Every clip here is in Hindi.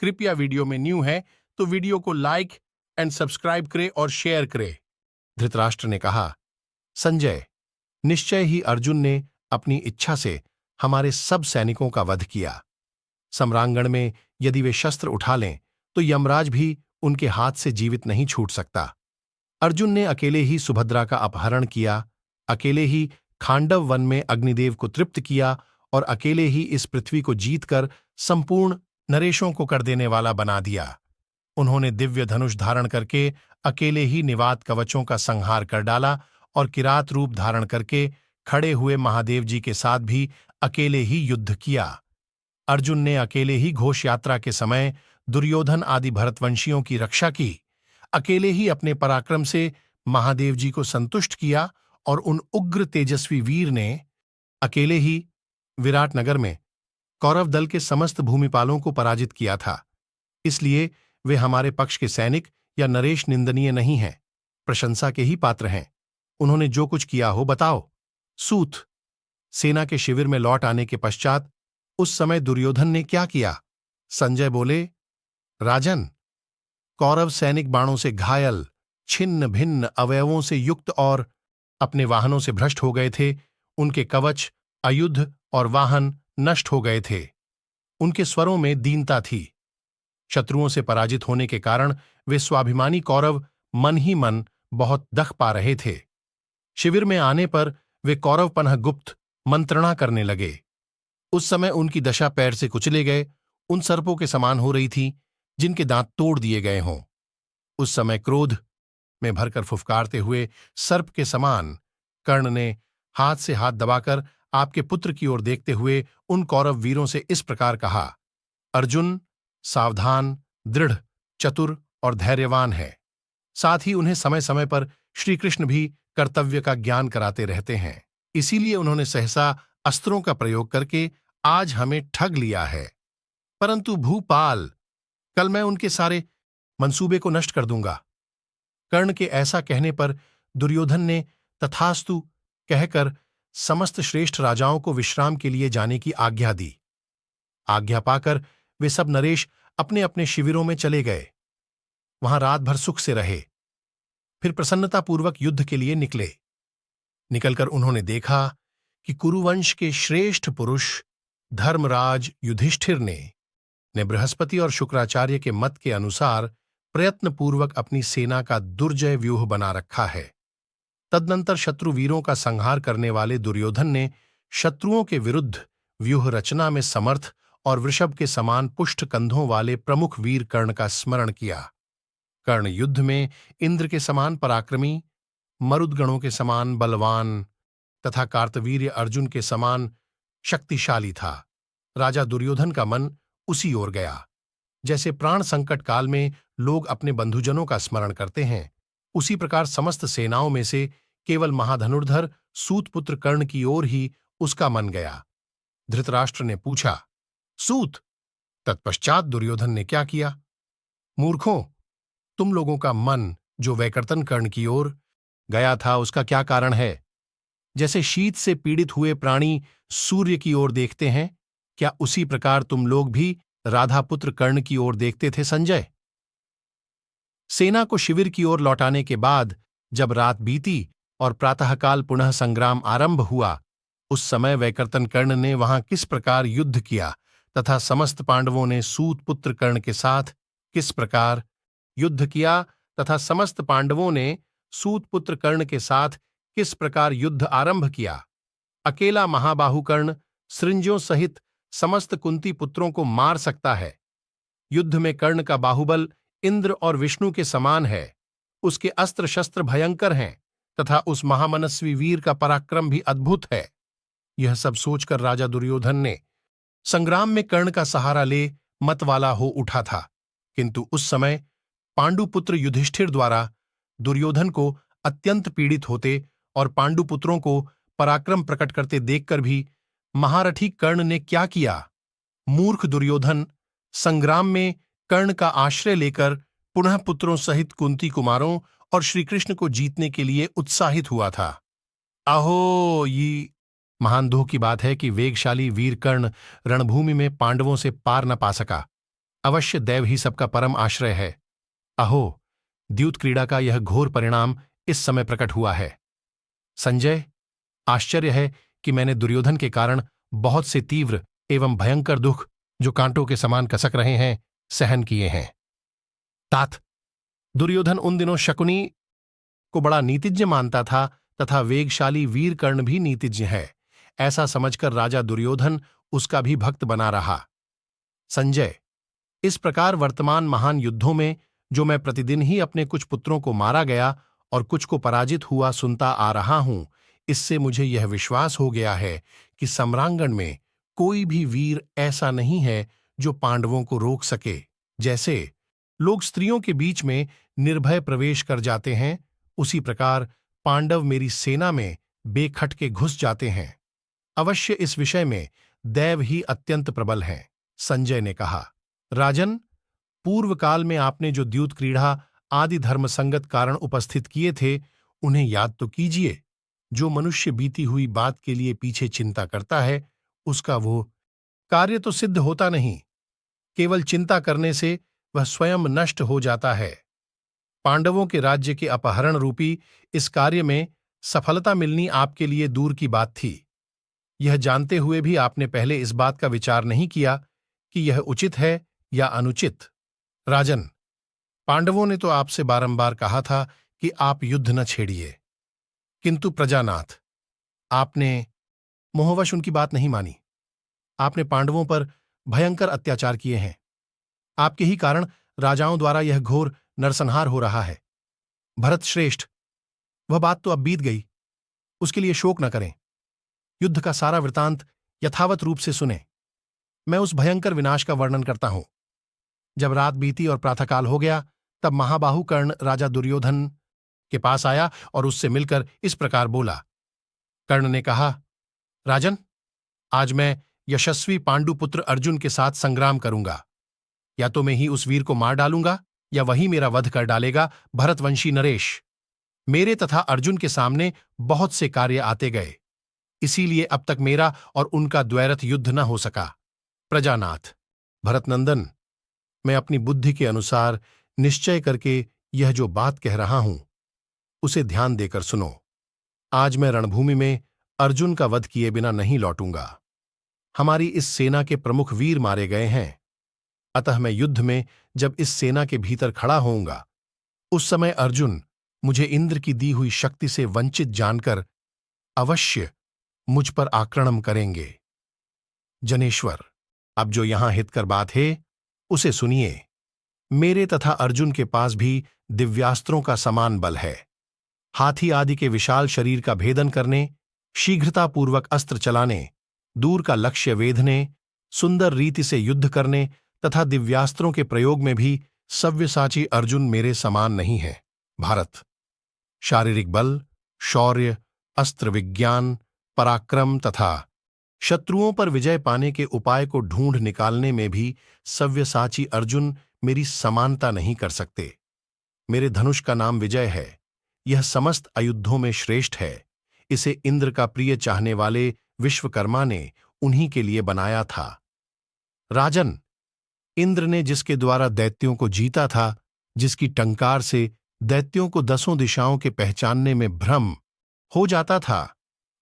कृपया वीडियो में न्यू है तो वीडियो को लाइक एंड सब्सक्राइब करें और शेयर करें। धृतराष्ट्र ने कहा, संजय, निश्चय ही अर्जुन ने अपनी इच्छा से हमारे सब सैनिकों का वध किया। सम्रांगण में यदि वे शस्त्र उठा लें तो यमराज भी उनके हाथ से जीवित नहीं छूट सकता। अर्जुन ने अकेले ही सुभद्रा का अपहरण किया, अकेले ही खांडव वन में अग्निदेव को तृप्त किया और अकेले ही इस पृथ्वी को जीतकर संपूर्ण नरेशों को कर देने वाला बना दिया। उन्होंने दिव्य धनुष धारण करके अकेले ही निवात कवचों का संहार कर डाला और किरात रूप धारण करके खड़े हुए महादेव जी के साथ भी अकेले ही युद्ध किया। अर्जुन ने अकेले ही घोष यात्रा के समय दुर्योधन आदि भरतवंशियों की रक्षा की, अकेले ही अपने पराक्रम से महादेव जी को संतुष्ट किया और उन उग्र तेजस्वी वीर ने अकेले ही विराटनगर में कौरव दल के समस्त भूमिपालों को पराजित किया था। इसलिए वे हमारे पक्ष के सैनिक या नरेश निंदनीय नहीं हैं, प्रशंसा के ही पात्र हैं। उन्होंने जो कुछ किया हो बताओ। सूत, सेना के शिविर में लौट आने के पश्चात उस समय दुर्योधन ने क्या किया? संजय बोले, राजन, कौरव सैनिक बाणों से घायल, छिन्न भिन्न अवयवों से युक्त और अपने वाहनों से भ्रष्ट हो गए थे। उनके कवच, आयुध और वाहन नष्ट हो गए थे। उनके स्वरों में दीनता थी। शत्रुओं से पराजित होने के कारण वे स्वाभिमानी कौरव मन ही मन बहुत दख पा रहे थे। शिविर में आने पर वे कौरव पनह गुप्त मंत्रणा करने लगे। उस समय उनकी दशा पैर से कुचले गए उन सर्पों के समान हो रही थी जिनके दांत तोड़ दिए गए हों। उस समय क्रोध में भरकर फुफकारते हुए सर्प के समान कर्ण ने हाथ से हाथ दबाकर आपके पुत्र की ओर देखते हुए उन कौरव वीरों से इस प्रकार कहा, अर्जुन सावधान, दृढ़, चतुर और धैर्यवान है। साथ ही उन्हें समय समय पर श्रीकृष्ण भी कर्तव्य का ज्ञान कराते रहते हैं। इसीलिए उन्होंने सहसा अस्त्रों का प्रयोग करके आज हमें ठग लिया है। परंतु भूपाल, कल मैं उनके सारे मंसूबे को नष्ट कर दूंगा। कर्ण के ऐसा कहने पर दुर्योधन ने तथास्तु कहकर समस्त श्रेष्ठ राजाओं को विश्राम के लिए जाने की आज्ञा दी। आज्ञा पाकर वे सब नरेश अपने अपने शिविरों में चले गए। वहां रात भर सुख से रहे, फिर प्रसन्नतापूर्वक युद्ध के लिए निकले। निकलकर उन्होंने देखा कि कुरुवंश के श्रेष्ठ पुरुष धर्मराज युधिष्ठिर ने बृहस्पति और शुक्राचार्य के मत के अनुसार प्रयत्नपूर्वक अपनी सेना का दुर्जय व्यूह बना रखा है। तदनंतर शत्रु वीरों का संहार करने वाले दुर्योधन ने शत्रुओं के विरुद्ध व्यूह रचना में समर्थ और वृषभ के समान पुष्ट कंधों वाले प्रमुख वीर कर्ण का स्मरण किया। कर्ण युद्ध में इंद्र के समान पराक्रमी, मरुदगणों के समान बलवान तथा कार्तवीर्य अर्जुन के समान शक्तिशाली था। राजा दुर्योधन का मन उसी ओर गया। जैसे प्राण संकट काल में लोग अपने बंधुजनों का स्मरण करते हैं, उसी प्रकार समस्त सेनाओं में से केवल महाधनुर्धर सूतपुत्र कर्ण की ओर ही उसका मन गया। धृतराष्ट्र ने पूछा, सूत, तत्पश्चात दुर्योधन ने क्या किया? मूर्खों, तुम लोगों का मन जो वैकर्तन कर्ण की ओर गया था उसका क्या कारण है? जैसे शीत से पीड़ित हुए प्राणी सूर्य की ओर देखते हैं, क्या उसी प्रकार तुम लोग भी राधापुत्र कर्ण की ओर देखते थे संजय? सेना को शिविर की ओर लौटाने के बाद जब रात बीती और प्रातःकाल पुनः संग्राम आरंभ हुआ, उस समय वैकर्तन कर्ण ने वहां किस प्रकार युद्ध किया तथा समस्त पांडवों ने सूतपुत्र कर्ण के साथ किस प्रकार युद्ध किया तथा समस्त पांडवों ने सूतपुत्र कर्ण के साथ किस प्रकार युद्ध आरंभ किया। अकेला महाबाहु कर्ण सृंजों सहित समस्त कुंती पुत्रों को मार सकता है। युद्ध में कर्ण का बाहुबल इंद्र और विष्णु के समान है। उसके अस्त्र शस्त्र भयंकर हैं तथा उस महामनस्वी वीर का पराक्रम भी अद्भुत है। यह सब सोचकर राजा दुर्योधन ने संग्राम में कर्ण का सहारा ले मतवाला हो उठा था, किंतु उस समय पांडुपुत्र युधिष्ठिर द्वारा दुर्योधन को अत्यंत पीड़ित होते और पांडुपुत्रों को पराक्रम प्रकट करते देखकर भी महारथी कर्ण ने क्या किया? मूर्ख दुर्योधन संग्राम में कर्ण का आश्रय लेकर पुनः पुत्रों सहित कुंती कुमारों और श्रीकृष्ण को जीतने के लिए उत्साहित हुआ था। अहो, ये महान दुख की बात है कि वेगशाली वीर कर्ण रणभूमि में पांडवों से पार न पा सका। अवश्य दैव ही सबका परम आश्रय है। अहो, द्यूत क्रीड़ा का यह घोर परिणाम इस समय प्रकट हुआ है। संजय, आश्चर्य है कि मैंने दुर्योधन के कारण बहुत से तीव्र एवं भयंकर दुख, जो कांटों के समान कसक रहे हैं, सहन किए हैं। तात, दुर्योधन उन दिनों शकुनी को बड़ा नीतिज्ञ मानता था तथा वेगशाली वीर कर्ण भी नीतिज्ञ है, ऐसा समझकर राजा दुर्योधन उसका भी भक्त बना रहा। संजय, इस प्रकार वर्तमान महान युद्धों में जो मैं प्रतिदिन ही अपने कुछ पुत्रों को मारा गया और कुछ को पराजित हुआ सुनता आ रहा हूं, इससे मुझे यह विश्वास हो गया है कि सम्रांगण में कोई भी वीर ऐसा नहीं है जो पांडवों को रोक सके। जैसे लोग स्त्रियों के बीच में निर्भय प्रवेश कर जाते हैं, उसी प्रकार पांडव मेरी सेना में बेखटके घुस जाते हैं। अवश्य इस विषय में दैव ही अत्यंत प्रबल हैं। संजय ने कहा, राजन, पूर्व काल में आपने जो द्यूत क्रीड़ा आदि धर्मसंगत कारण उपस्थित किए थे, उन्हें याद तो कीजिए। जो मनुष्य बीती हुई बात के लिए पीछे चिंता करता है, उसका वो कार्य तो सिद्ध होता नहीं, केवल चिंता करने से वह स्वयं नष्ट हो जाता है। पांडवों के राज्य के अपहरण रूपी इस कार्य में सफलता मिलनी आपके लिए दूर की बात थी। यह जानते हुए भी आपने पहले इस बात का विचार नहीं किया कि यह उचित है या अनुचित। राजन, पांडवों ने तो आपसे बारंबार कहा था कि आप युद्ध न छेड़िए, किंतु प्रजानाथ, आपने मोहवश उनकी बात नहीं मानी। आपने पांडवों पर भयंकर अत्याचार किए हैं। आपके ही कारण राजाओं द्वारा यह घोर नरसंहार हो रहा है। भरत श्रेष्ठ, वह बात तो अब बीत गई, उसके लिए शोक न करें। युद्ध का सारा वृतांत यथावत रूप से सुने। मैं उस भयंकर विनाश का वर्णन करता हूं। जब रात बीती और प्रातःकाल हो गया, तब महाबाहु कर्ण राजा दुर्योधन के पास आया और उससे मिलकर इस प्रकार बोला। कर्ण ने कहा, राजन, आज मैं यशस्वी पांडुपुत्र अर्जुन के साथ संग्राम करूंगा। या तो मैं ही उस वीर को मार डालूंगा या वही मेरा वध कर डालेगा, भरतवंशी नरेश। मेरे तथा अर्जुन के सामने बहुत से कार्य आते गए, इसीलिए अब तक मेरा और उनका द्वैरथ युद्ध न हो सका। प्रजानाथ, भरतनंदन, मैं अपनी बुद्धि के अनुसार निश्चय करके यह जो बात कह रहा हूं, उसे ध्यान देकर सुनो। आज मैं रणभूमि में अर्जुन का वध किए बिना नहीं लौटूंगा। हमारी इस सेना के प्रमुख वीर मारे गए हैं, अतः मैं युद्ध में जब इस सेना के भीतर खड़ा होऊंगा, उस समय अर्जुन मुझे इंद्र की दी हुई शक्ति से वंचित जानकर अवश्य मुझ पर आक्रमण करेंगे। जनेश्वर, अब जो यहां हितकर बात है, उसे सुनिए। मेरे तथा अर्जुन के पास भी दिव्यास्त्रों का समान बल है। हाथी आदि के विशाल शरीर का भेदन करने, शीघ्रतापूर्वक अस्त्र चलाने, दूर का लक्ष्य वेधने, सुंदर रीति से युद्ध करने तथा दिव्यास्त्रों के प्रयोग में भी सव्यसाची अर्जुन मेरे समान नहीं है। भारत, शारीरिक बल, शौर्य, अस्त्र विज्ञान, पराक्रम तथा शत्रुओं पर विजय पाने के उपाय को ढूंढ निकालने में भी सव्यसाची अर्जुन मेरी समानता नहीं कर सकते। मेरे धनुष का नाम विजय है। यह समस्त अयुद्धों में श्रेष्ठ है। इसे इंद्र का प्रिय चाहने वाले विश्वकर्मा ने उन्हीं के लिए बनाया था। राजन, इंद्र ने जिसके द्वारा दैत्यों को जीता था, जिसकी टंकार से दैत्यों को दसों दिशाओं के पहचानने में भ्रम हो जाता था,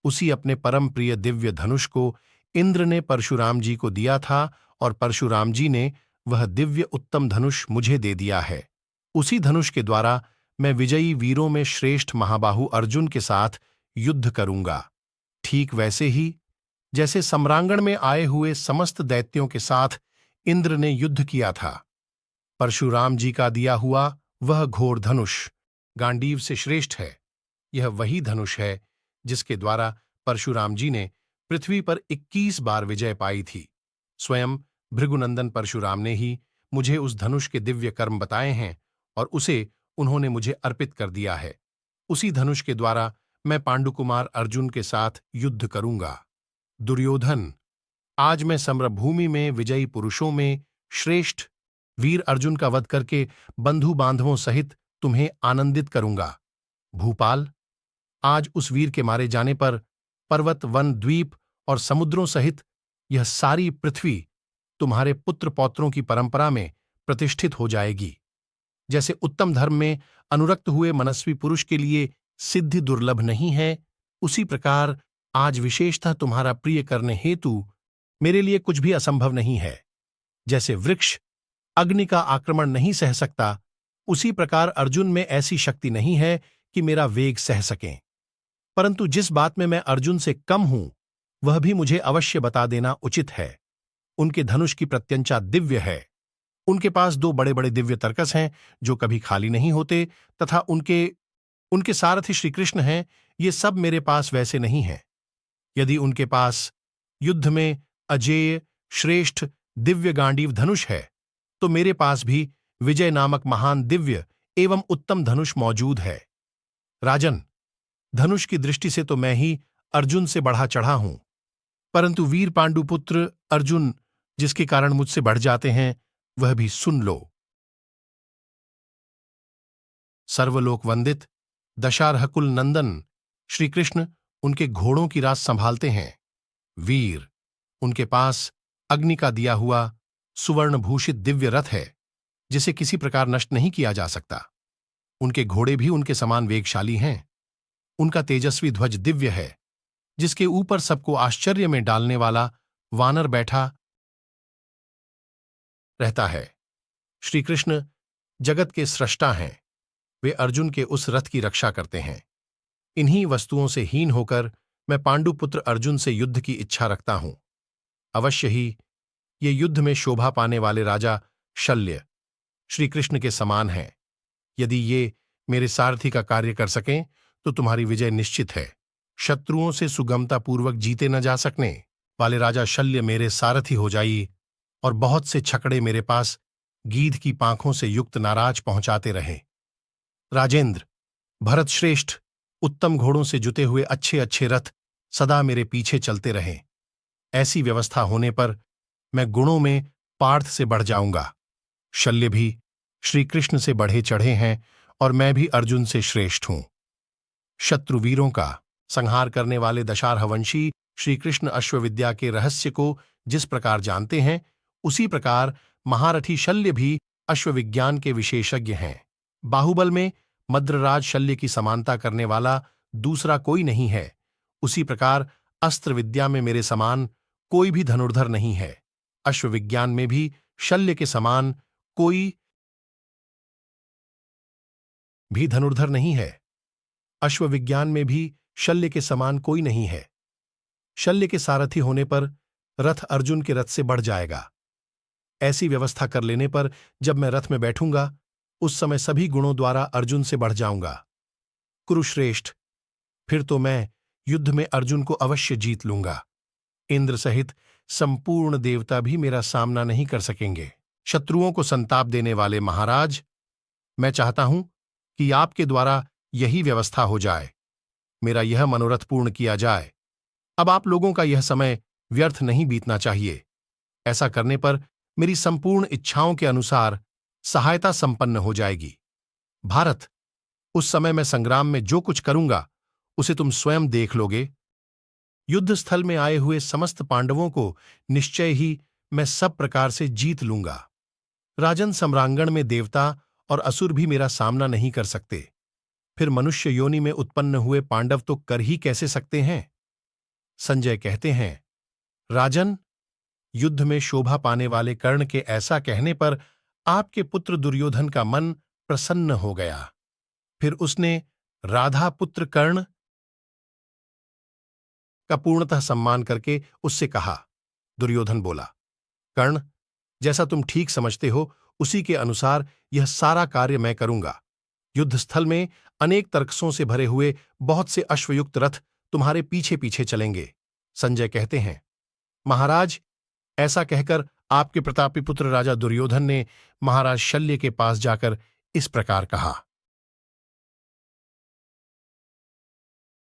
उसी अपने परम प्रिय दिव्य धनुष को इंद्र ने परशुराम जी को दिया था और परशुराम जी ने वह दिव्य उत्तम धनुष मुझे दे दिया है। उसी धनुष के द्वारा मैं विजयी वीरों में श्रेष्ठ महाबाहु अर्जुन के साथ युद्ध करूंगा। ठीक वैसे ही जैसे सम्रांगण में आए हुए समस्त दैत्यों के साथ इंद्र ने युद्ध किया था। परशुराम जी का दिया हुआ वह घोर धनुष गांडीव से श्रेष्ठ है। यह वही धनुष है जिसके द्वारा परशुराम जी ने पृथ्वी पर 21 बार विजय पाई थी। स्वयं भृगुनंदन परशुराम ने ही मुझे उस धनुष के दिव्य कर्म बताए हैं और उसे उन्होंने मुझे अर्पित कर दिया है। उसी धनुष के द्वारा मैं पांडुकुमार अर्जुन के साथ युद्ध करूंगा। दुर्योधन, आज मैं समरभूमि में विजयी पुरुषों में श्रेष्ठ वीर अर्जुन का वध करके बंधु बांधवों सहित तुम्हें आनंदित करूंगा। भूपाल, आज उस वीर के मारे जाने पर पर्वत, वन, द्वीप और समुद्रों सहित यह सारी पृथ्वी तुम्हारे पुत्र पौत्रों की परंपरा में प्रतिष्ठित हो जाएगी। जैसे उत्तम धर्म में अनुरक्त हुए मनस्वी पुरुष के लिए सिद्धि दुर्लभ नहीं है, उसी प्रकार आज विशेषतः तुम्हारा प्रिय करने हेतु मेरे लिए कुछ भी असंभव नहीं है। जैसे वृक्ष अग्नि का आक्रमण नहीं सह सकता, उसी प्रकार अर्जुन में ऐसी शक्ति नहीं है कि मेरा वेग सह सकें। परंतु जिस बात में मैं अर्जुन से कम हूं, वह भी मुझे अवश्य बता देना उचित है। उनके धनुष की प्रत्यंचा दिव्य है। उनके पास 2 बड़े बड़े दिव्य तर्कस हैं जो कभी खाली नहीं होते, तथा उनके सारथी श्रीकृष्ण हैं। ये सब मेरे पास वैसे नहीं हैं। यदि उनके पास युद्ध में अजेय श्रेष्ठ दिव्य गांडीव धनुष है, तो मेरे पास भी विजय नामक महान दिव्य एवं उत्तम धनुष मौजूद है। राजन, धनुष की दृष्टि से तो मैं ही अर्जुन से बढ़ा चढ़ा हूं, परंतु वीर पांडुपुत्र अर्जुन जिसके कारण मुझसे बढ़ जाते हैं, वह भी सुन लो। सर्वलोक वंदित दशारहकुल नंदन श्रीकृष्ण उनके घोड़ों की रास संभालते हैं। वीर, उनके पास अग्नि का दिया हुआ सुवर्ण भूषित दिव्य रथ है, जिसे किसी प्रकार नष्ट नहीं किया जा सकता। उनके घोड़े भी उनके समान वेगशाली हैं। उनका तेजस्वी ध्वज दिव्य है, जिसके ऊपर सबको आश्चर्य में डालने वाला वानर बैठा रहता है। श्रीकृष्ण जगत के स्रष्टा हैं। वे अर्जुन के उस रथ की रक्षा करते हैं। इन्हीं वस्तुओं से हीन होकर मैं पांडुपुत्र अर्जुन से युद्ध की इच्छा रखता हूं। अवश्य ही ये युद्ध में शोभा पाने वाले राजा शल्य श्रीकृष्ण के समान हैं। यदि ये मेरे सारथी का कार्य कर सकें, तो तुम्हारी विजय निश्चित है। शत्रुओं से सुगमतापूर्वक जीते न जा सकने वाले राजा शल्य मेरे सारथी हो जाइए, और बहुत से छकड़े मेरे पास गीध की पांखों से युक्त नाराज पहुंचाते रहे। राजेंद्र, भरत श्रेष्ठ उत्तम घोड़ों से जुते हुए अच्छे अच्छे रथ सदा मेरे पीछे चलते रहें। ऐसी व्यवस्था होने पर मैं गुणों में पार्थ से बढ़ जाऊंगा। शल्य भी श्रीकृष्ण से बढ़े चढ़े हैं, और मैं भी अर्जुन से श्रेष्ठ हूं। शत्रुवीरों का संहार करने वाले दशारहवंशी श्रीकृष्ण अश्वविद्या के रहस्य को जिस प्रकार जानते हैं, उसी प्रकार महारथी शल्य भी अश्वविज्ञान के विशेषज्ञ हैं। बाहुबल में मद्रराज शल्य की समानता करने वाला दूसरा कोई नहीं है, उसी प्रकार अस्त्र विद्या में मेरे समान कोई भी धनुर्धर नहीं है। अश्वविज्ञान में भी शल्य के समान कोई भी धनुर्धर नहीं है। अश्वविज्ञान में भी शल्य के समान कोई नहीं है। शल्य के सारथी होने पर रथ अर्जुन के रथ से बढ़ जाएगा। ऐसी व्यवस्था कर लेने पर जब मैं रथ में बैठूंगा, उस समय सभी गुणों द्वारा अर्जुन से बढ़ जाऊंगा। कुरुश्रेष्ठ, फिर तो मैं युद्ध में अर्जुन को अवश्य जीत लूंगा। इंद्र सहित संपूर्ण देवता भी मेरा सामना नहीं कर सकेंगे। शत्रुओं को संताप देने वाले महाराज, मैं चाहता हूं कि आपके द्वारा यही व्यवस्था हो जाए। मेरा यह मनोरथ पूर्ण किया जाए। अब आप लोगों का यह समय व्यर्थ नहीं बीतना चाहिए। ऐसा करने पर मेरी संपूर्ण इच्छाओं के अनुसार सहायता संपन्न हो जाएगी। भारत, उस समय मैं संग्राम में जो कुछ करूंगा, उसे तुम स्वयं देख लोगे। युद्ध स्थल में आए हुए समस्त पांडवों को निश्चय ही मैं सब प्रकार से जीत लूंगा। राजन, सम्रांगण में देवता और असुर भी मेरा सामना नहीं कर सकते। फिर मनुष्य योनि में उत्पन्न हुए पांडव तो कर ही कैसे सकते हैं। संजय कहते हैं, राजन, युद्ध में शोभा पाने वाले कर्ण के ऐसा कहने पर आपके पुत्र दुर्योधन का मन प्रसन्न हो गया। फिर उसने राधा पुत्र कर्ण का पूर्णतः सम्मान करके उससे कहा। दुर्योधन बोला, कर्ण, जैसा तुम ठीक समझते हो उसी के अनुसार यह सारा कार्य मैं करूंगा। युद्ध स्थल में अनेक तर्कसों से भरे हुए बहुत से अश्वयुक्त रथ तुम्हारे पीछे पीछे चलेंगे। संजय कहते हैं, महाराज, ऐसा कहकर आपके प्रतापी पुत्र राजा दुर्योधन ने महाराज शल्य के पास जाकर इस प्रकार कहा।